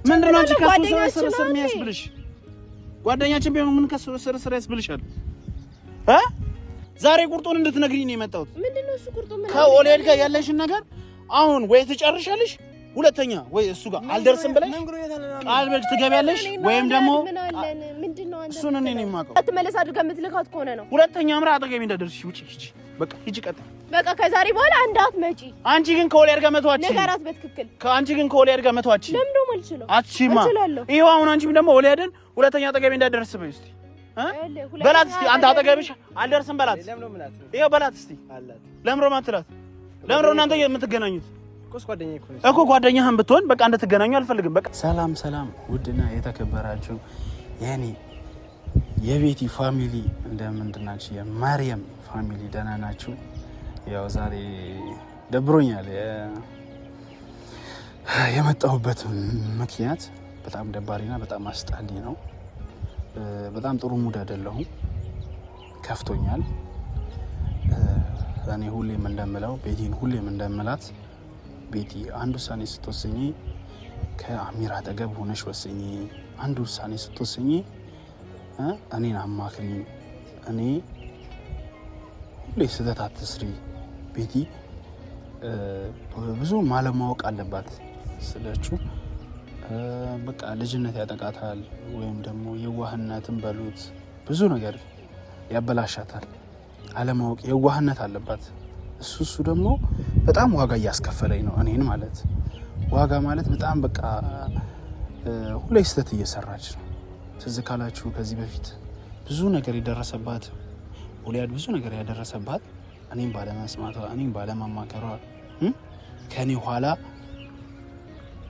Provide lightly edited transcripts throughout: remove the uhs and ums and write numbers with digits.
ምንድነው አንቺ ከሱ ስር የሚያስብልሽ? ጓደኛችን ቢሆን ምን ከሱ ስር ያስብልሻል? ዛሬ ቁርጡን እንድትነግሪኝ ነው የመጣሁት። ምንድነው እሱ ቁርጡ? ምን ከኦሌድ ጋር ያለሽን ነገር አሁን ወይ ትጨርሻለሽ፣ ሁለተኛ ወይ እሱ ጋር አልደርስም ብለሽ ቃል በል ትገቢያለሽ፣ ወይም ደግሞ ምንድነው አንተ እሱን እኔ ነኝ የማውቀው። አትመለስ አድርገህ የምትልካት ከሆነ ነው። ሁለተኛ አምራ አጠገቤ እንዳትደርሺ ውጪ። ሂጂ በቃ ሂጂ፣ ቀጥይ በቃ። ከዛሬ በኋላ እንዳትመጪ። አንቺ ግን ከኦሌድ ጋር መተዋች ነገራት በትክክል። ከአንቺ ግን ከኦሌድ ጋር መተዋች ለምን ነው የማልችለው? አትችይማ። ይኸው አሁን አንቺም ደግሞ ኦሌድን ሁለተኛ አጠገቤ እንዳትደርስ በይ እስቲ በላት እስቲ። አንተ አጠገብሽ አልደርስም በላት። ይኸው በላት እስቲ። ለምሮ ማትላት ለምሮ እናንተ የምትገናኙት እኮ ጓደኛህን ብትሆን በቃ እንድትገናኙ አልፈልግም። በቃ ሰላም ሰላም፣ ውድና የተከበራችሁ የኔ የቤቲ ፋሚሊ እንደምንድናችሁ? የማርያም ፋሚሊ ደህና ናችሁ? ያው ዛሬ ደብሮኛል። የመጣሁበት ምክንያት በጣም ደባሪና በጣም አስጣሊ ነው። በጣም ጥሩ ሙድ አይደለሁም። ከፍቶኛል። እኔ ሁሌም እንደምለው ቤቲን ሁሌም እንደምላት ቤቲ አንድ ውሳኔ ስትወስኚ ከአሚር አጠገብ ሆነሽ ወስኚ። አንድ ውሳኔ ስትወስኚ እኔን አማክሪ። እኔ ሁሌ ስህተት አትስሪ። ቤቲ ብዙ ማለማወቅ አለባት ስለችው በቃ ልጅነት ያጠቃታል፣ ወይም ደግሞ የዋህነትን በሉት ብዙ ነገር ያበላሻታል። አለማወቅ የዋህነት አለባት። እሱ ደግሞ በጣም ዋጋ እያስከፈለኝ ነው እኔን ማለት። ዋጋ ማለት በጣም በቃ ሁሌ ስህተት እየሰራች ነው። ትዝ ካላችሁ ከዚህ በፊት ብዙ ነገር የደረሰባት ኦሊያድ ብዙ ነገር ያደረሰባት እኔም ባለመስማቷ እኔም ባለማማከሯ ከኔ ኋላ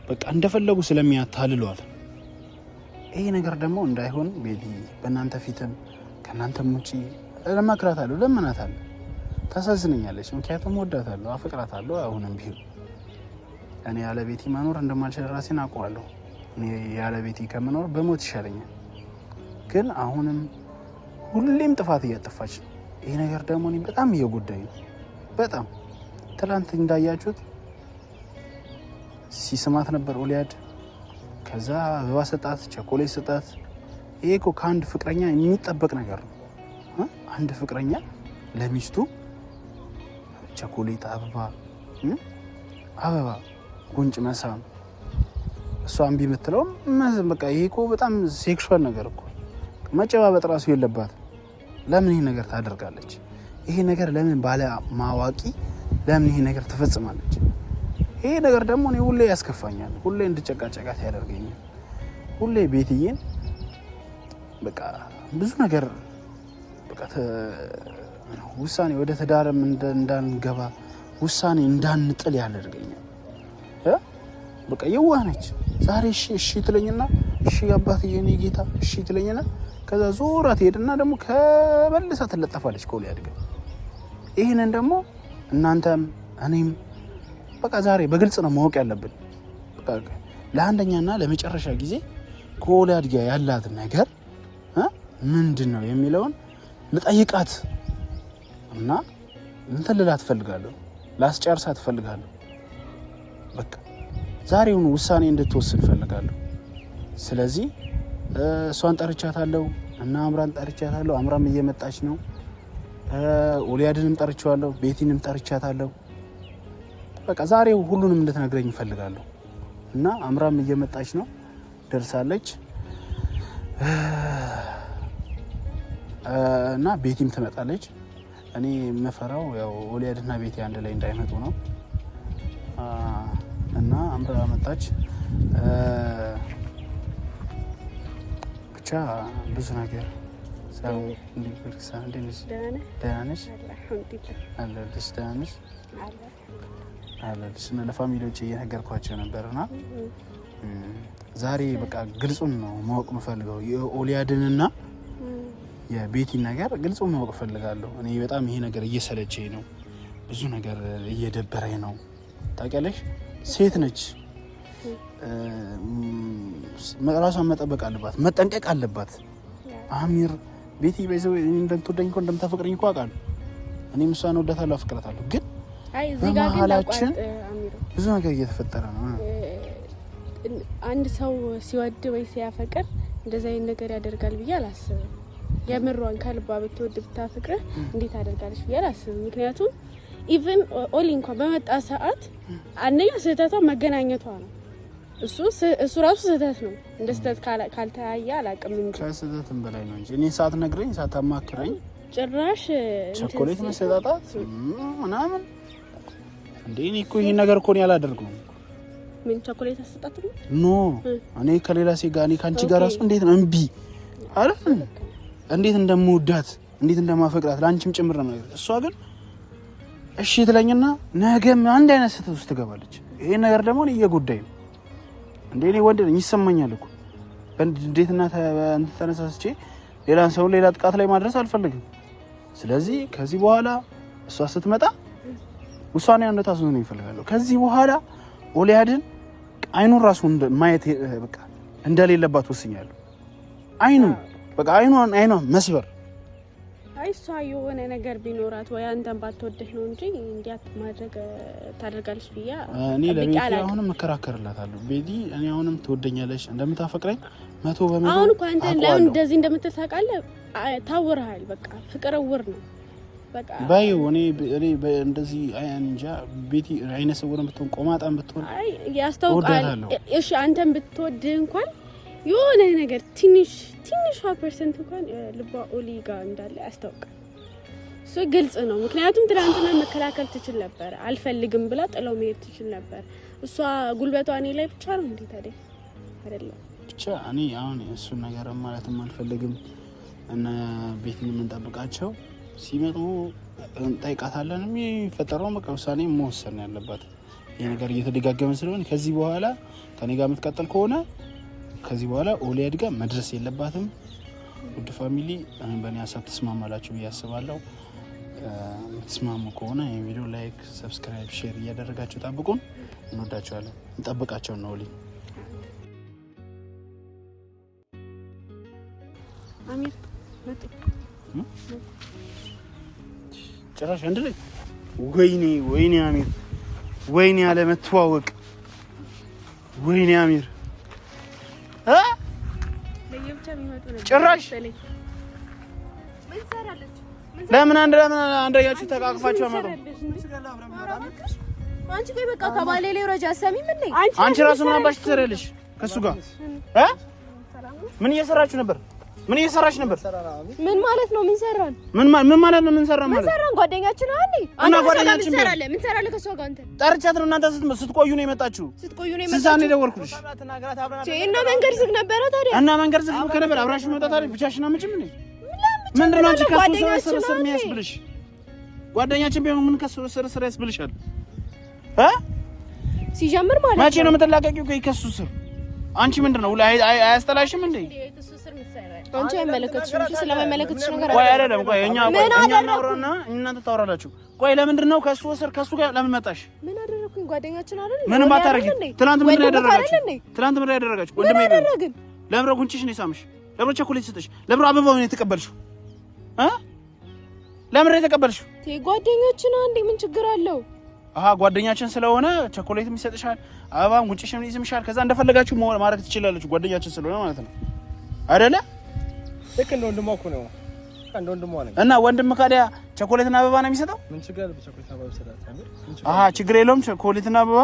በቃ እንደፈለጉ ስለሚያታልሏል። ይሄ ነገር ደግሞ እንዳይሆን ቤቲ በእናንተ ፊትም ከእናንተም ውጪ ለማክራታለሁ፣ ለምናታለሁ። ታሳዝነኛለች፣ ምክንያቱም ወዳታለሁ፣ አፈቅራታለሁ። አሁንም ቢሆን እኔ ያለ ቤቲ መኖር እንደማልችል ራሴን አውቀዋለሁ። እኔ ያለ ቤቲ ከመኖር በሞት ይሻለኛል። ግን አሁንም ሁሌም ጥፋት እያጠፋች ነው። ይሄ ነገር ደግሞ እኔ በጣም እየጎዳኝ ነው። በጣም ትላንት እንዳያችሁት ሲስማት ነበር ኦሊያድ። ከዛ አበባ ሰጣት፣ ቸኮሌት ሰጣት። ይሄ እኮ ከአንድ ፍቅረኛ የሚጠበቅ ነገር ነው። አንድ ፍቅረኛ ለሚስቱ ቸኮሌት፣ አበባ፣ ጉንጭ መሳም፣ እሷ እምቢ የምትለው በቃ ይሄ እኮ በጣም ሴክሹዋል ነገር እኮ። መጨባበጥ ራሱ የለባትም። ለምን ይሄ ነገር ታደርጋለች? ይሄ ነገር ለምን ባለ ማዋቂ ለምን ይሄ ነገር ትፈጽማለች? ይሄ ነገር ደግሞ እኔ ሁሌ ያስከፋኛል። ሁሌ እንድጨቃጨቃት ያደርገኛል። ሁሌ ቤትዬን በቃ ብዙ ነገር በቃ ውሳኔ ወደ ትዳርም እንዳንገባ ውሳኔ እንዳንጥል ያደርገኛል። በቃ የዋህ ነች። ዛሬ እሺ ትለኝና እሺ አባትዬ እኔ ጌታ እሺ ትለኝና ከዛ ዞራ ትሄድና ደግሞ ከመልሳ ትለጠፋለች ከኦሊያድ ጋር። ይሄንን ደግሞ እናንተም እኔም በቃ ዛሬ በግልጽ ነው ማወቅ ያለብን። በቃ ለአንደኛና ለመጨረሻ ጊዜ ከኦሊያድ ጋር ያላት ነገር ምንድነው የሚለውን ልጠይቃት እና እንትን ልላት እፈልጋለሁ። ላስጨርሳት እፈልጋለሁ። በቃ ዛሬውን ውሳኔ እንድትወስን እፈልጋለሁ። ስለዚህ እሷን ጠርቻታለሁ እና አምራን ጠርቻታለሁ። አምራም እየመጣች ነው። ኦሊያድንም ጠርቻለሁ፣ ቤቲንም ጠርቻታለሁ። በቃ ዛሬው ሁሉንም እንድትነግረኝ እፈልጋለሁ እና አምራም እየመጣች ነው፣ ደርሳለች እና ቤቲም ትመጣለች። እኔ የምፈራው ያው ኦሊያድና ቤቲ አንድ ላይ እንዳይመጡ ነው እና አምራ መጣች። ብቻ ብዙ ነገር ለፋሚሊዎች እየነገርኳቸው ነበርና ዛሬ በቃ ግልጹን ነው ማወቅ የምፈልገው። የኦሊያድንና የቤቲን ነገር ግልጹን ማወቅ እፈልጋለሁ። እኔ በጣም ይሄ ነገር እየሰለቸኝ ነው። ብዙ ነገር እየደበረኝ ነው። ታውቂያለሽ፣ ሴት ነች፣ ራሷን መጠበቅ አለባት፣ መጠንቀቅ አለባት። አሚር ቤቲ በይዘው እንደምትወደኝ እኮ እንደምታፈቅረኝ እኮ አውቃለሁ። እኔም እሷን እወዳታለሁ፣ አፈቅራታለሁ። ግን በመሀላችን ብዙ ነገር እየተፈጠረ ነው። አንድ ሰው ሲወድ ወይ ሲያፈቅር እንደዛ አይነት ነገር ያደርጋል ብዬ አላስብም። የምሯን ከልባ ብትወድ ብታፈቅር እንዴት አደርጋለች ብዬ አላስብም። ምክንያቱም ኢቭን ኦሊ እንኳን በመጣ ሰዓት አንደኛ ስህተቷ መገናኘቷ ነው። እሱ ራሱ ስህተት ነው። እንደ ስህተት ካልተያየ አላውቅም እንጂ ከስህተትም በላይ ነው እንጂ እኔ ሳትነግረኝ ሳታማክረኝ ጭራሽ ቸኮሌት መሰጣጣት ምናምን እንዴ! እኔ እኮ ይሄን ነገር እኮ ነው ያላደርገው። ምን ቸኮሌት አሰጣጥ ነው? ኖ እኔ ከሌላ ሴት ጋር እኔ ካንቺ ጋር ራሱ እንዴት ነው እምቢ አይደል? እንዴት እንደምወዳት እንዴት እንደማፈቅራት ላንቺም ጭምር ነው ነገር። እሷ ግን እሺ ትለኝና ነገም አንድ አይነት ስህተት ውስጥ ትገባለች። ይሄ ነገር ደግሞ እኔ እየጎዳኝ ነው እንዴ! እኔ ወንድ ነኝ ይሰማኛል እኮ እንዴትና ተነሳስቼ ሌላ ጥቃት ላይ ማድረስ አልፈልግም። ስለዚህ ከዚህ በኋላ እሷ ስትመጣ ውሳኔ እንድታስወስን ነው ይፈልጋለሁ። ከዚህ በኋላ ኦሊያድን አይኑን ራሱ ማየት በቃ እንደሌለባት ወስኛለሁ። አይኗን መስበር። አይ እሷ የሆነ ነገር ቢኖራት ወይ አንተን ባትወደህ ነው እንጂ እንዲያት ማድረግ ታደርጋለች ብያ እኔ ለቤቲ አሁንም እከራከርላታለሁ። ቤቲ እኔ አሁንም ትወደኛለች እንደምታፈቅረኝ 100%። አሁን እኮ አንተ ለምን እንደዚህ እንደምትታቃለህ ታውርሃል። በቃ ፍቅር እውር ነው በቃ ባዩ። እኔ እንደዚህ እንጃ ቤቲ አይነ ስውርም ብትሆን ቆማጣም ብትሆን አይ ያስታውቃል። እሺ አንተን ብትወድ እንኳን የሆነ ነገር ትንሽ ፐርሰንት እንኳን ልቧ ኦሊ ጋር እንዳለ ያስታውቃል። እሱ ግልጽ ነው። ምክንያቱም ትናንትና መከላከል ትችል ነበር። አልፈልግም ብላ ጥለው መሄድ ትችል ነበር። እሷ ጉልበቷ እኔ ላይ ብቻ ነው እንዴ ታዲያ? አይደለም ብቻ እኔ አሁን እሱን ነገር ማለትም አልፈልግም። እና ቤትን የምንጠብቃቸው ሲመጡ እንጠይቃታለን። የሚፈጠረው በቃ ውሳኔ መወሰን ያለባት። ይሄ ነገር እየተደጋገመ ስለሆነ ከዚህ በኋላ ከኔ ጋር የምትቀጥል ከሆነ ከዚህ በኋላ ኦሊያድ ጋር መድረስ የለባትም። ውድ ፋሚሊ በእኔ ሀሳብ ተስማማላችሁ ብዬ አስባለሁ። ተስማሙ ከሆነ ይሄን ቪዲዮ ላይክ፣ ሰብስክራይብ፣ ሼር እያደረጋችሁ ጠብቁን። እንወዳችኋለን። እንጠብቃቸው ነው ኦሊ አሚር መጡ ጭራሽ አንድ ላይ ወይኔ አሚር ወይኔ ያለ መተዋወቅ ወይኔ አሚር ጭራሽ ለምን አንዳያችሁ ተቃቅፋችሁ አመጡ? አንቺ ቆይ በቃ ከባሌ ላይ ረጃ ሰሚም እንዴ? አንቺ ራሱ ምን አባሽ ትሰሪያለሽ ከሱ ጋር? ምን እየሰራችሁ ነበር? ምን እየሰራች ነበር? ምን ማለት ነው? ምን ሰራን? ምን ማለት ነው? ምን ሰራን ማለት? ምን ሰራን? ጓደኛችን አንዴ እና ጓደኛችን ምን ሰራለ ከሷ ጋር? አንተ ጠርቻት ነው እናንተ ስትቆዩ ነው የመጣችሁ? ስንት ደወልኩልሽ? እና መንገድ ዝግ ነበረ ታዲያ? እና መንገድ ዝግ ከነበረ አብራሽ መጣት አይደል? ብቻሽን አምጪም እንዴ? ምንድነው አንቺ ከሱ ስር የሚያስብልሽ? ጓደኛችን ቢሆን ምን ከሱ ስር ያስብልሻል? ሲጀምር ማለት መቼ ነው የምትላቀቂው ከሱ ስር? አንቺ ምንድነው አያስጠላሽም እንዴ? አንቺ አይመለከትሽም እንጂ ስለማይመለከትሽ ነገር ቆይ አይደለም። ቆይ እኛ እናውራና እናንተ ታወራላችሁ። ቆይ ለምንድን ነው ከሱ ጋር ለምን መጣሽ? ምን አደረኩኝ? ጓደኛችን አይደል? ምን ባታረጊ? ትናንት ምን ያደረጋችሁ? ወንድሜ አደረግን። ለምን ጉንጭሽ ነው የሳምሽ? ለምን ቸኮሌት ሰጠሽ? ለምን አበባው ነው የተቀበልሽው? ለምን የተቀበልሽው? ጓደኛችን አንዴ ምን ችግር አለው? ጓደኛችን ስለሆነ ቸኮሌትም ይሰጥሻል፣ አበባም ጉንጭሽም ይስምሻል። ከዛ እንደፈለጋችሁ ማድረግ ትችላላችሁ። ጓደኛችን ስለሆነ ማለት ነው አይደለ? ልክ እንደ ወንድሟ እኮ ነው። እንደ ወንድሟ ነው። እና ወንድም ካዲያ ቸኮሌትና አበባ ነው የሚሰጠው? ምን ችግር አለ? ቸኮሌትና አበባ ይሰጣል። ችግር የለውም። ቸኮሌትና አበባ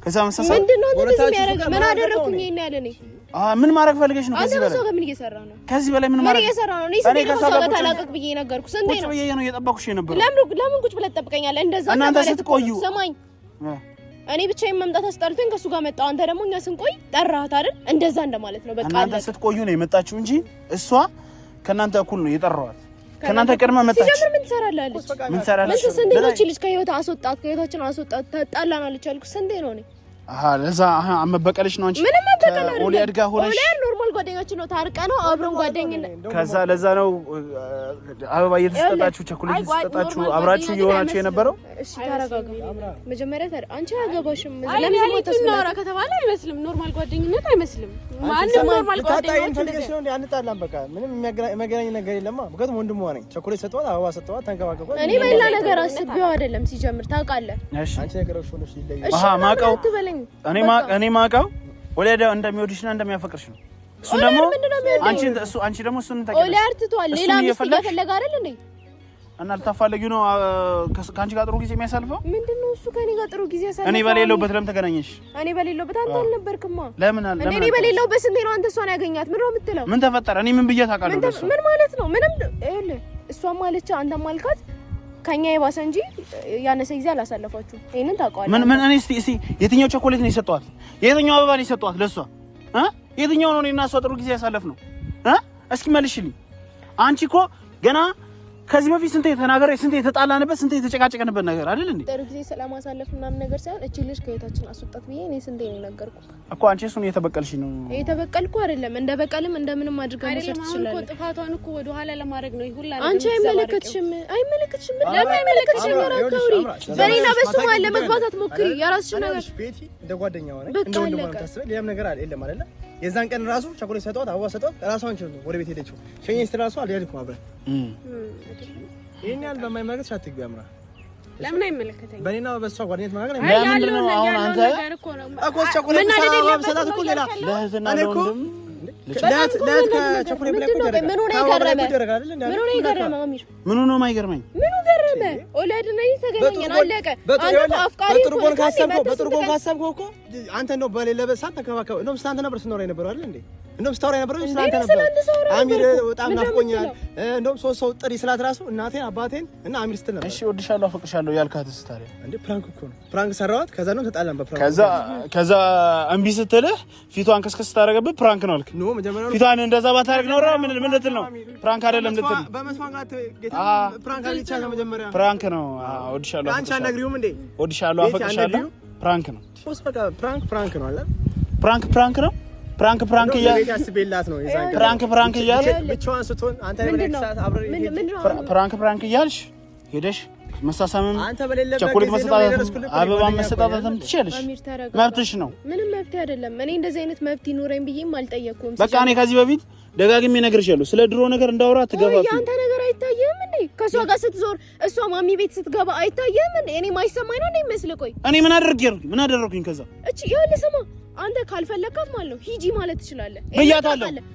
ከዛ መሰሰ ምንድነው እንደዚህ የሚያደርገው? ምን አደረኩኝ? ይሄን ያለ ነኝ። ምን ማድረግ ፈልገሽ ነው? ከዚህ በላይ ምን እየሰራ ነው? ከዚህ በላይ ምን ማድረግ እየሰራ ነው? እኔ ከሰው ጋር ታላቀቅ ብዬ ነገርኩ። ስንቴ ነው? ቁጭ ብዬ ነው እየጠበኩሽ የነበረው። ለምን ቁጭ ብለህ ትጠብቀኛለህ? እንደዛ እናንተ ስትቆዩ ሰማኝ። እኔ ብቻዬን መምጣት አስጠልቶኝ ከሱ ጋር መጣሁ። አንተ ደግሞ እኛ ስንቆይ ጠራሃት አይደል? እንደዛ እንደማለት ነው። በቃ እናንተ ስትቆዩ ነው የመጣችው እንጂ እሷ ከናንተ እኩል ነው የጠራዋት። ከናንተ ቀድማ መጣች። ሲጀምር ምን ትሰራላለች? ምን ስንዴ ልጅ ከህይወታችን አስወጣት ተጣላናለች አልኩ። ስንዴ ነው እኔ ለዛ አመበቀለሽ ነው አንቺ። ምንም መበቀል አይደለም። ኦሊያድ ጋር ሆነሽ ኦሊያድ ኖርማል ጓደኛችን ነው። ታርቀ ነው አብረን ጓደኝነት። ከዛ ለዛ ነው አበባ እየተሰጣችሁ ቸኮሌት እየተሰጣችሁ አብራችሁ እየሆናችሁ የነበረው። እሺ ተረጋጋ። መጀመሪያ አንቺ አገባሽም ለምን ነው ከተባለ አይመስልም። ኖርማል ጓደኝነት አይመስልም። ማንም ኖርማል ጓደኝነት ነው። አንጣላም። በቃ ምንም የሚያገናኝ ነገር የለማ። ምክንያቱም ወንድሟ ነኝ። ቸኮሌት ሰጠዋት፣ አበባ ሰጠዋት፣ ተንከባከቧት። እኔ በሌላ ነገር አስቤው አይደለም። ሲጀምር ታውቃለህ። አንቺ ነገሮች ሆነሽ ይለያል። ማቀው እኔ ማቀው ወለደ እንደሚወድሽና እንደሚያፈቅርሽ ነው። እሱ ደግሞ አንቺ ደግሞ እሱን ታውቂያለሽ። ኦሊ አርትቷል። ሌላ ሚስት እየፈለገ አይደል እንዴ? እና ልታፋለጊው ነው ከአንቺ ጋር ጥሩ ጊዜ የሚያሳልፈው? ምንድነው እሱ ከኔ ጋር ጥሩ ጊዜ ያሳልፈው? እኔ በሌለውበት ለምን ተገናኘሽ? እኔ በሌለውበት አንተ አልነበርክማ። ለምን እኔ በሌለውበት ስንት ነው አንተ እሷን ያገኛት? ምን ነው የምትለው? ምን ተፈጠረ? እኔ ምን ብዬሽ አውቃለሁ? ምን ማለት ነው? ምንም ይኸውልህ፣ እሷም ማለች አንተም ማልካት ከኛ የባሰ እንጂ ያነሰ ጊዜ አላሳለፋችሁ። ይሄንን ታውቀዋለህ። ምን እኔ እስቲ የትኛው ቸኮሌት ነው የሰጠኋት? የትኛው አበባ ነው የሰጠኋት ለሷ? የትኛው ነው እኔና እሷ ጥሩ ጊዜ ያሳለፍነው? እስኪ መልሽልኝ። አንቺ እኮ ገና ከዚህ በፊት ስንት የተናገረ ስንት የተጣላንበት ስንት የተጨቃጨቀንበት ነገር አይደል እንዴ? ጥሩ ጊዜ ሰላም አሳለፍ ምናምን ነገር ሳይሆን እቺ ልጅ ከህይወታችን አስወጣት ብዬ እኔ ስንቴ ነው ነገርኩ እኮ። አንቺ እሱን እየተበቀልሽ ነው። እየተበቀልኩ አይደለም፣ እንደ በቀልም እንደምንም አድርጋ መስራት ትችላለህ። እኮ ጥፋቷን እኮ ወደ ኋላ ለማድረግ ነው ይሁን ላይ አንቺ አይመለከትሽም። ለምን አይመለከትሽም? ያራካውሪ በሌላ በሱ ማለት ለመግባት አትሞክሪ። የራስሽ ነገር ቤቲ እንደ ጓደኛ ሆነ እንደ ወንድም ሆነ ታስበ ሌላም ነገር የለም አይደለ? የዛን ቀን ራሱ ቸኮሌት ሰጠዋት፣ አበባ ሰጠዋት፣ ራሷን ችሎ ወደ ቤት ሄደችው። ሸኘኝ ስትል ራሱ አልያልኩም አብረን ይሄን ያህል በማይመለከትሽ አትግቢ። አምራ ለምን አይመለከተኝም? በእኔና በእሷ ጓደኝነት ማለት ነው። ለምንድን ነው አሁን አንተ እኮ ቸኮሌት ሰጣት እኮ ሌላ ለእህትና ለወንድም ከቸኮሌት ብለህ እኮ ምን ሆነ የገረመ? ምን ሆነ የገረመ? አሚር ምን ሆነ የማይገርመኝ? ምን ገረመ? ኦላድና ይተገናኘን አለቀ። አንተ አፍቃሪ በጥሩ ጎን ካሰብከው እኮ አንተ ነው በሌለበት ሰዓት ተከባከብ ነው። አንተ ነበር ስትኖር የነበረው አይደል እንዴ? እንደውም ስታወራ የነበረው ስላንተ ነበር። አሚር በጣም ናፍቆኛል። እንደውም ሶስት ሰው ጥሪ ስላት ራሱ እናቴን አባቴን እና አሚር ስትል ነበር። እሺ ወድሻለሁ አፈቅርሻለሁ ያልካትስ ታዲያ እንዴ? ፕራንክ እኮ ነው። ፕራንክ ሰራዋት። ከዛ ነው ተጣላን በፕራንክ። ከዛ እምቢ ስትልህ ፊቷን ከስከስ ታደርገብህ ፕራንክ ነው አልክ። ኖ መጀመሪያ ፊቷን እንደዛ ባታደርግ ነው ምን ልትል ነው? ፕራንክ አይደለም ልትል በመስማት ጌታ ፕራንክ አልቻለ መጀመሪያ ፕራንክ ነው። ወድሻለሁ አንቺ አናግሪውም እንዴ? ወድሻለሁ አፈቅርሻለሁ ፕራንክ ነው። በቃ ፕራንክ ነው አለ። ፕራንክ ነው። ፕራንክ እያለ ያስቤላት ነው የዛን ፕራንክ እያለ ብቻዋን ስትሆን አንተ በሌለበት አብረን ፕራንክ እያልሽ ሄደሽ መሳሳምም አንተ በሌለበት ቸኮሌት መሰጣጣት አበባ መሰጣጣትም ትችያለሽ። መብትሽ ነው። ምንም መብት አይደለም። እኔ እንደዚህ አይነት መብት ይኖረኝ ብዬም አልጠየቅኩም። በቃ እኔ ከዚህ በፊት ደጋግሜ እነግርሻለሁ ስለ ድሮ ነገር እንዳወራ ትገባፊ። ያንተ ነገር አይታየም እንዴ? ከሷ ጋር ስትዞር እሷ ማሚ ቤት ስትገባ አይታየም እንዴ? እኔ ማይሰማኝ ነው እንዴ መስል? ቆይ እኔ ምን አደረኩኝ? ከዛ እቺ ይኸውልህ ስማ፣ አንተ ካልፈለካት ማለት ነው ሂጂ ማለት ትችላለህ።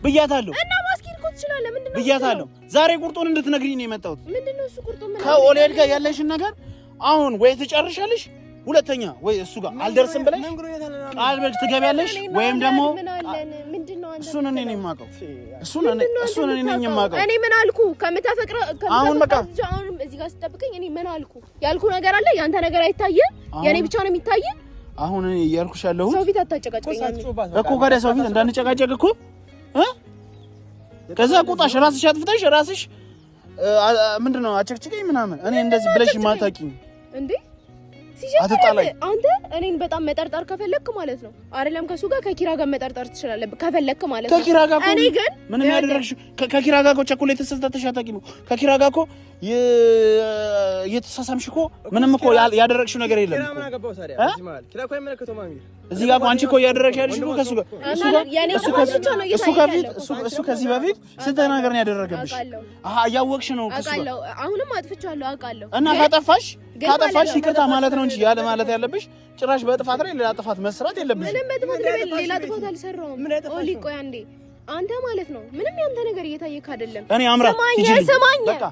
ብያታለሁ እና ማስኪድ እኮ ትችላለህ። ምንድነው ብያታለሁ። ዛሬ ቁርጡን እንድትነግሪኝ ነው የመጣሁት። ምንድነው እሱ ቁርጡ? ምን ከኦሌድ ጋር ያለሽን ነገር አሁን ወይ ትጨርሻለሽ፣ ሁለተኛ ወይ እሱ ጋር አልደርስም ብለሽ ቃል በል ትገቢያለሽ፣ ወይም ደግሞ ምንድነው አንተ እሱን እኔ ነኝ የማውቀው። እሱን እኔ ነኝ የማውቀው። እኔ ምን አልኩ? ከምታፈቅረ አሁን በቃ አሁን እዚህ ጋር ስጠብቀኝ እኔ ምን አልኩ? ያልኩ ነገር አለ። ያንተ ነገር አይታየም፣ የኔ ብቻ ነው የሚታየው። አሁን እኔ እያልኩሽ ያለሁት ሰው ፊት አታጨቃጨቀኝ እኮ። ከዳ ሰው ፊት እንዳንጨቃጨቅ እኮ ከዛ ቁጣሽ ራስሽ አጥፍተሽ ራስሽ ምንድነው አጨቅጭቀኝ ምናምን እኔ እንደዚህ ብለሽ ማታቂኝ እንዴ? ሲጀምር አንተ እኔን በጣም መጠርጠር ከፈለክ ማለት ነው አይደለም ከሱ ጋር ከኪራ ጋር መጠርጠር ትችላለህ ከፈለክ ማለት ነው። ከኪራ ጋር እኔ ግን ምንም ያደረግሽ ከኪራ ጋር እኮ ቸኮሌት ተሰጣተሽ አታቂም። ከኪራ ጋር እኮ የተሳሳምሽ እኮ ምንም እኮ ያደረግሽው ነገር የለም። ኪራ ምን አገባው ታዲያ? ኪራ እኮ አይመለከተው ማሚ። እዚህ ጋር አንቺ እኮ ያደረግሽ ያለሽ እኮ ከሱ ጋር እሱ ከዚህ በፊት ስንት ነገር ነው ያደረገብሽ። እያወቅሽ ነው ከሱ ጋር። አሁንም አጥፍቻለሁ አውቃለሁ። እና ካጠፋሽ ይቅርታ ማለት ነው እንጂ ያለ ማለት ያለብሽ ጭራሽ በጥፋት ላይ ሌላ ጥፋት መስራት የለብሽ። ምንም በጥፋት ላይ ሌላ ጥፋት አልሰራሁም። ኦሊ ቆይ አንዴ አንተ ማለት ነው ምንም ያንተ ነገር እየታየክ አይደለም። እኔ አምራ ሰማኝ በቃ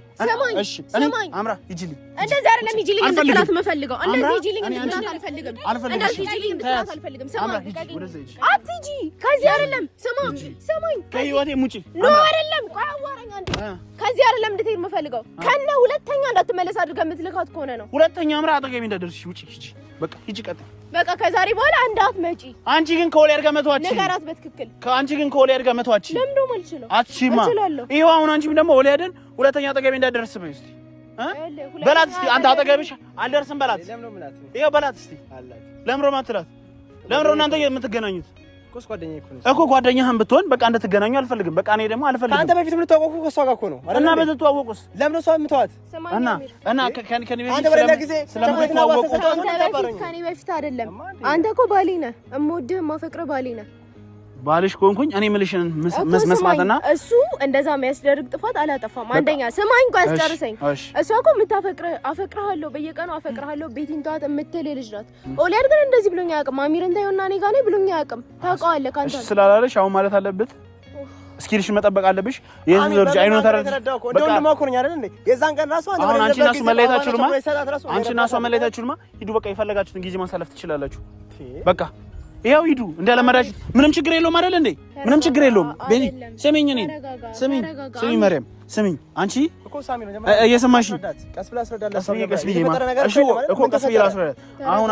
እሺ እኔ አምራ ሂጂልኝ። እንደዛ አይደለም ሂጂልኝ እንድትላት መፈልገው። እንደዚህ ሂጂልኝ እንድትላት አልፈልግም። እንደዚህ ሂጂልኝ እንድትላት አልፈልግም። ሰማኝ አትሂጂ። ከዚህ አይደለም ሰማኝ ከህይወቴ ሙጪ ነው አይደለም። ቆይ አዋራኝ አንዴ። ከዚህ አይደለም እንድትሄድ የምፈልገው ከነ ሁለተኛ እንዳትመለስ አድርገህ የምትልካት ከሆነ ነው። ሁለተኛ አምራ አጠገቤ እንዳትደርሺ ውጪ ሂጂ። በቃ ሂጂ ቀጥል። በቃ ከዛሬ በኋላ እንዳትመጪ። አንቺ ግን ከኦሊያድ ጋር መተዋች ነገራት በትክክል ከአንቺ ግን ከኦሊያድ ጋር መተዋች ለምን ነው ማልችለው? አትሺማ ይሄው አሁን አንቺም ደግሞ ኦሊያድን ሁለተኛ አጠገቤ እንዳትደርስ በይ እስቲ በላት እስቲ። አንተ አጠገብሽ አልደርስም በላት። ይሄው በላት እስቲ። ለምሮ ማትላት ለምሮ እናንተ የምትገናኙት እኮ ጓደኛህን ብትሆን በቃ እንድትገናኙ አልፈልግም። በቃ እኔ ደግሞ አልፈልግም። አንተ በፊት ምን ተዋወቁ ከሷ ጋር እኮ ነው እና በተዋወቁስ ለምን ነው ሰው የምትዋት? እና ከኔ ከኔ በፊት አይደለም። አንተ እኮ ባሌ ነህ፣ እምወድህ የማፈቅርህ ባሌ ነህ። ባልሽ ኮንኩኝ እኔ ምልሽን መስማትና እሱ እንደዛ የሚያስደርግ ጥፋት አላጠፋም። አንደኛ ስማኝ ጋር አስጨርሰኝ። እሷ እኮ አፈቅርሃለሁ በየቀኑ አፈቅርሃለሁ ቤቲን ተዋት የምትል ልጅ ናት። ኦሊያድ ግን እንደዚህ ብሎኝ አያውቅም። አሚርን ታዩና እኔ ጋር ነኝ ብሎኝ አያውቅም። ታውቀዋለህ ካንተ እሺ ስላላለሽ አሁን ማለት አለበት እስኪልሽ መጠበቅ አለብሽ። የዚህ ልጅ አይኑ ተረዳው እኮ እንደውም ማኮርኛ አይደል እንዴ? የዛን ቀን ራሱ አንቺ እና እሱ መለያየታችሁማ ሂዱ በቃ የፈለጋችሁትን ጊዜ ማሳለፍ ትችላላችሁ። በቃ ይሄው ሂዱ እንደለመዳችሁ ምንም ችግር የለውም አይደል እንዴ? ምንም ችግር የለውም። ቤቲ ስሚኝ፣ እኔ ስሚኝ መርያም ስሚኝ። አንቺ እኮ ሳሚ ነው እየሰማሽ ቀስ ብላ አስረዳለሁ። ቀስ ብዬ እኮ ቀስ ብዬ አስረዳት። አሁን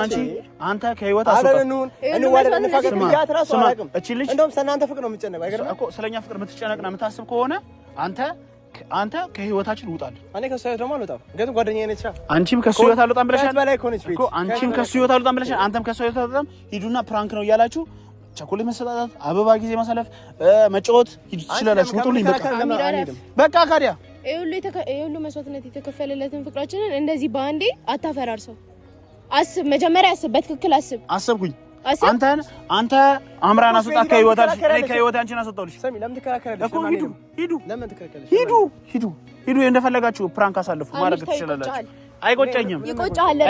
አንተ ከህይወት አስወጣ እቺ ልጅ እንደውም ስለናንተ ፍቅር ነው የምትጨነቀው አይገርም እኮ ስለኛ ፍቅር የምትጨነቅና የምታስብ ከሆነ አንተ ከህይወታችን ውጣልን። እኔ ከሱ ህይወት ደግሞ አልወጣም። ግን ጓደኛዬ ነች። አንቺም ከሱ ህይወት አልወጣም ብለሻል እኮ አንቺም ከሱ ህይወት አልወጣም ብለሻል። አንተም ከሱ ህይወት አልወጣም። ሂዱና ፕራንክ ነው እያላችሁ ቸኮሌት መሰጣጣት፣ አበባ ጊዜ ማሳለፍ፣ መጫወት ሂዱ ትችላላችሁ። ውጡልኝ በቃ ካዲያ ይሁሉ መስዋዕትነት የተከፈለለትን ፍቅራችንን እንደዚህ በአንዴ አታፈራርሰው። አስብ፣ መጀመሪያ አስብ፣ በትክክል አስብ። አሰብኩኝ። አንተ አምራን አስወጣ ከህይወታችን እኔ ከህይወታችን አስወጣውልሽ። ሰሚ ለምን ትከራከራለሽ? እኮ ሂዱ ለምን ትከራከራለሽ? ሂዱ እንደፈለጋችሁ ፕራንክ አሳልፉ ማለት ትችላላችሁ። አይቆጨኝም። ይቆጫል።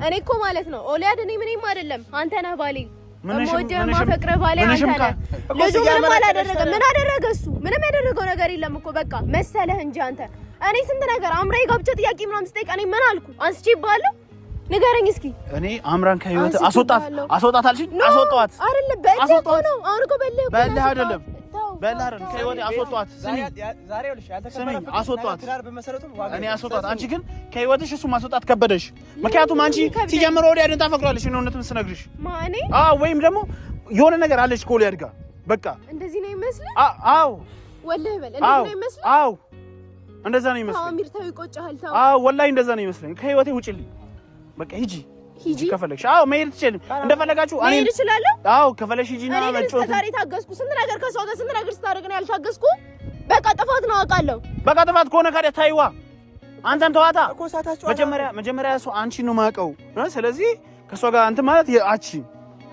እኔ እኮ ማለት ነው ኦሊያድ እኔ ምንም አይደለም። አንተ ነህ ባሌ ማፈቅረህ ባሌ አንተ ነህ። ልጁ ምንም አላደረገም። ምን አደረገ እሱ? ምንም ያደረገው ነገር የለም እኮ በቃ መሰለህ እንጂ አንተ። እኔ ስንት ነገር አምራ የጋብቻ ጥያቄ ምናምን ስጠይቅ እኔ ምን አልኩ? አንስቼ ይባላል ንገረኝ እስኪ። እኔ አምራን ከህይወት አስወጣት አልሽኝ? አስወጣት አይደለም በልህ እኮ ነው። አሁን እኮ በልህ አይደለም ከህይወት አስወጣት። ስሚኝ አስወጣት። እኔ አስወጣት። አንቺ ግን ከህይወትሽ እሱ ማስወጣት ከበደሽ። ምክንያቱም አንቺ ሲጀምር ኦሊያድን ታፈቅራለሽ። እኔ እውነቱን ስነግርሽ ማኔ ወይም ደግሞ የሆነ ነገር አለሽ ከኦሊያድ ጋር በቃ እንደዚህ ነው ይመስል። አዎ ወላሂ በል እንደዚህ ነው ይመስል። አዎ እንደዛ ነው ይመስል። አሚር ተው ይቆጫል። ተው ወላሂ እንደዛ ነው ይመስለኝ። ከህይወቴ ውጪልኝ በቃ ሂጂ ከፈለግሽ መሄድ ትችልም እንደፈለጋችሁ። እኔ መሄድ እችላለሁ። ከፈለግሽ ሂጂና መጫወት። ዛሬ ታገስኩ። ስንት ነገር ከሰው ጋር ስንት ነገር ስታደርግ ነው ያልታገስኩ። በቃ ጥፋት ነው አውቃለሁ። በቃ ጥፋት ከሆነ ካዲያ ታይዋ አንተን ተዋታ። መጀመሪያ እሱ አንቺን ነው የማውቀው። ስለዚህ ከሷ ጋር አንተ ማለት አቺ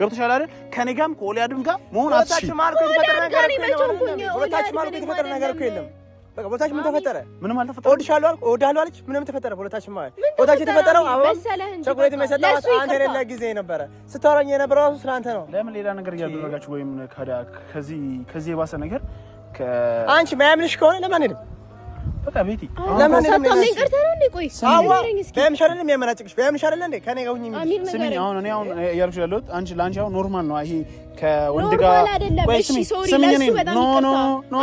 ገብቶሻል አይደል? ከኔ ጋርም ከኦሊያድም ጋር መሆን አትችልም። የተፈጠረ ነገር እኮ የለም። በቃ ቦታችን ምን ተፈጠረ? ምንም አልተፈጠረም። እወድሃለሁ አለች። ምንም ተፈጠረ? ቦታችን ማለት ቦታችን የተፈጠረው ቸኮሌት የሰጠኋት አንተ የሌለ ጊዜ ነበረ። ስታወራኝ የነበረው እሱ ስለአንተ ነው። ለምን ሌላ ነገር እያደረጋችሁ ወይም ከዚህ የባሰ ነገር አንቺ ማያምንሽ ከሆነ ለማን ሄድም? በቃ ቤቲ ለማን ሄድም? ለምን ቀርታ ነው እንዴ? ቆይ በያምሽ አይደለም የሚያመናጭቅሽ በያምሽ አይደለም እንዴ? ከኔ ጋር ሁኚ። ስሚኝ አሁን እኔ እያልኩሽ ያለሁት ለአንቺ አሁን ኖርማል ነው ይሄ ከወንድ ጋር ወይ ስሚኝ እኔ ኖ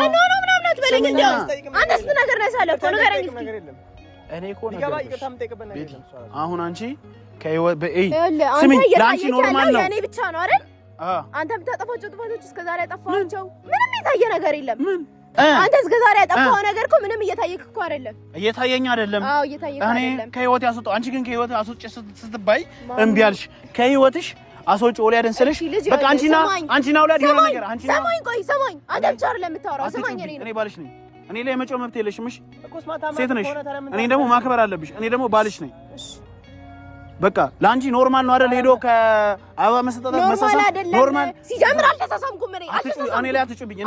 በለኝ እንደው አንተ ስንት ነገር ነው ያሳለፈው? ንገረኝ እስኪ። እኔ እኮ አሁን አንቺ ስሚኝ ለአንቺ ኖርማል ነው። እኔ ብቻ ነው አይደል? አንተ የምታጠፋቸው ጥፋቶች እስከዛሬ ያጠፋቸው ምንም የታየ ነገር የለም። አንተ እስከዛሬ ያጠፋው ነገር እኮ ምንም እየታየክ እኮ አይደለም። እየታየኝ አይደለም። አዎ እየታየክ አይደለም። እኔ ከህይወት ያስወጣው አንቺ ግን ከህይወት አስወጪ ስትባይ እምቢ አልሽ። ከህይወትሽ አስወጪ ኦሊያድን ስልሽ በቃ አንቺና ኦሊያድ የሆነ ነገር አንቺና ሰማኝ አንተ ብቻ አይደለም የምታወራው። ሰማኝ እኔ ባልሽ ነኝ። እኔ ላይ መጮህ መብት የለሽም። እሺ ሴት ነሽ። እኔ ደግሞ ማክበር አለብሽ። እኔ ደግሞ ባልሽ ነኝ። በቃ ለአንቺ ኖርማል ነው አይደል? ሄዶ ከአበባ መሰጣጣት መሳሳም ኖርማል ሲጀምር አልተሳሳምኩም። እኔ ላይ አትጩብኝ።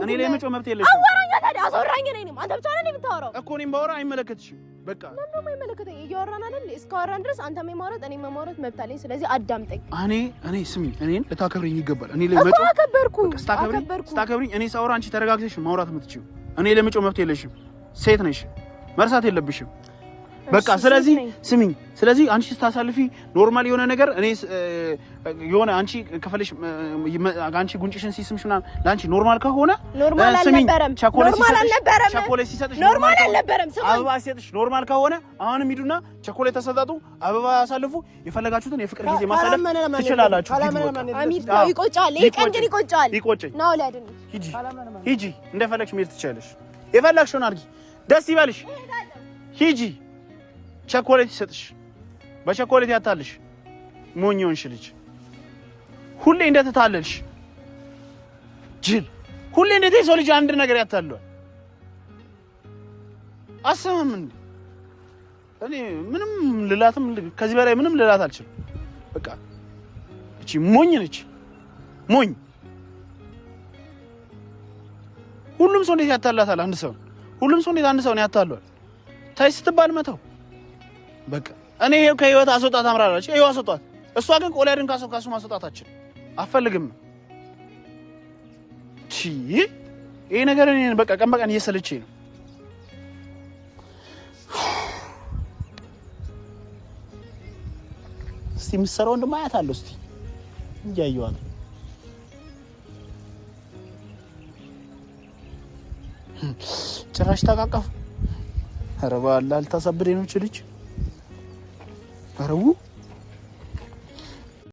እኔ ላይ መጮህ መብት የለሽም። አወራኝ ታዲያ አስወራኝ። እኔንም አንተ ብቻ አይደል የምታወራው እኮ። እኔም ባወራ አይመለከትሽም። በቃ ለምን አይመለከተኝ? እያወራን አይደል? እስካወራን ድረስ አንተም የማውራት እኔም የማውራት መብት አለኝ። ስለዚህ አዳምጠኝ። እኔ ስሚኝ፣ እኔን ልታከብሪኝ ይገባል። እኔ ላይ መጮህ አከበርኩ። ስታከብሪኝ እኔ ሳወራ አንቺ ተረጋግተሽ ማውራት የምትችይው። እኔ ላይ መጮህ መብት የለሽም። ሴት ነሽ፣ መርሳት የለብሽም። በቃ ስለዚህ ስሚኝ፣ ስለዚህ አንቺ ስታሳልፊ ኖርማል የሆነ ነገር እኔ የሆነ አንቺ ከፈለሽ አንቺ ጉንጭሽን ሲስምሽ ምናምን ለአንቺ ኖርማል ከሆነ ኖርማል አልነበረም። ቾኮሌት ሲሰጥሽ ኖርማል አልነበረም። አበባ ሲሰጥሽ ኖርማል ከሆነ አሁንም ሂዱና ቾኮሌት ተሰጣጡ፣ አበባ ያሳልፉ፣ የፈለጋችሁትን የፍቅር ጊዜ ማሳለፍ ትችላላችሁ። ይቆጫል። ይቀንድ ይቆጫል። ይቆጨኝ ነው ለአድን ሂጂ፣ እንደፈለግሽ መሄድ ትችያለሽ። የፈለግሽውን አድርጊ፣ ደስ ይበልሽ። ሂጂ ቸኮሌት ይሰጥሽ፣ በቸኮሌት ያታልሽ። ሞኝ ሆንሽ ልጅ፣ ሁሌ እንደተታለልሽ ጅል። ሁሌ እንዴት የሰው ልጅ አንድ ነገር ያታለዋል? አሰማም እንዴ? እኔ ምንም ልላትም ከዚህ በላይ ምንም ልላት አልችልም። በቃ እቺ ሞኝ ነች፣ ሞኝ ሁሉም ሰው እንዴት ያታላታል? ሁሉም ሰው እንዴት አንድ ሰው ነው ያታለዋል? ታይ ስትባል መተው በቃ እኔ ይሄው ከህይወት አስወጣት አምራራች ይሄው አስወጣት። እሷ ግን ቆለድን ካሱ ማስወጣታችን አፈልግም። ይሄ ነገር እኔን በቃ ቀን በቀን እየሰለቸኝ ነው። እስቲ የምትሰራው እንደማያት አለው እስቲ እንጃየዋል። ጭራሽ ተቃቀፉ። ኧረ በአላህ ልታሳብደኝ ነው እቺ ልጅ። ኧረ